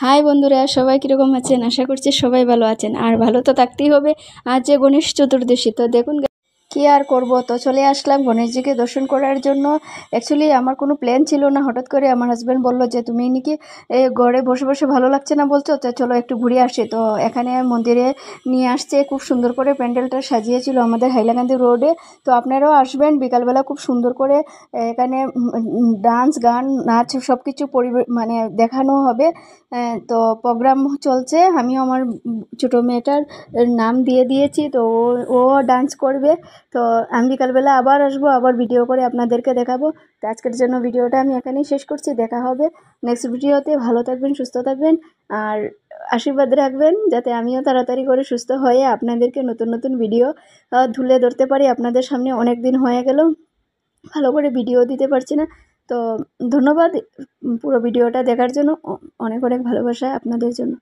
High বন্ধুরা, সবাই কীরকম আছেন? আশা করছি সবাই ভালো আছেন, আর ভালো তো থাকতেই হবে। আজ যে গণেশ চতুর্দশী, তো দেখুন কী আর করব, তো চলে আসলাম গণেশজিকে দর্শন করার জন্য। অ্যাকচুয়ালি আমার কোনো প্ল্যান ছিল না, হঠাৎ করে আমার হাজব্যান্ড বলল যে তুমি নাকি ঘরে বসে বসে ভালো লাগছে না বলছো, তো চলো একটু ঘুরে আসি। তো এখানে মন্দিরে নিয়ে আসছে, খুব সুন্দর করে প্যান্ডেলটা সাজিয়েছিল আমাদের হাইলাকান্দি রোডে। তো আপনারাও আসবেন, বিকালবেলা খুব সুন্দর করে এখানে ডান্স, গান, নাচ সব কিছু মানে দেখানো হবে। তো প্রোগ্রাম চলছে, আমিও আমার ছোটো মেয়েটার নাম দিয়ে দিয়েছি, তো ও ডান্স করবে। তো আমি বিকালবেলা আবার আসবো, আবার ভিডিও করে আপনাদেরকে দেখাবো। তো আজকের জন্য ভিডিওটা আমি এখানেই শেষ করছি, দেখা হবে নেক্সট ভিডিওতে। ভালো থাকবেন, সুস্থ থাকবেন, আর আশীর্বাদ রাখবেন যাতে আমিও তাড়াতাড়ি করে সুস্থ হয়ে আপনাদেরকে নতুন নতুন ভিডিও তুলে ধরতে পারি। আপনাদের সামনে অনেক দিন হয়ে গেল, ভালো করে ভিডিও দিতে পারছি না। তো ধন্যবাদ পুরো ভিডিওটা দেখার জন্য, অনেক অনেক ভালোবাসা আপনাদের জন্য।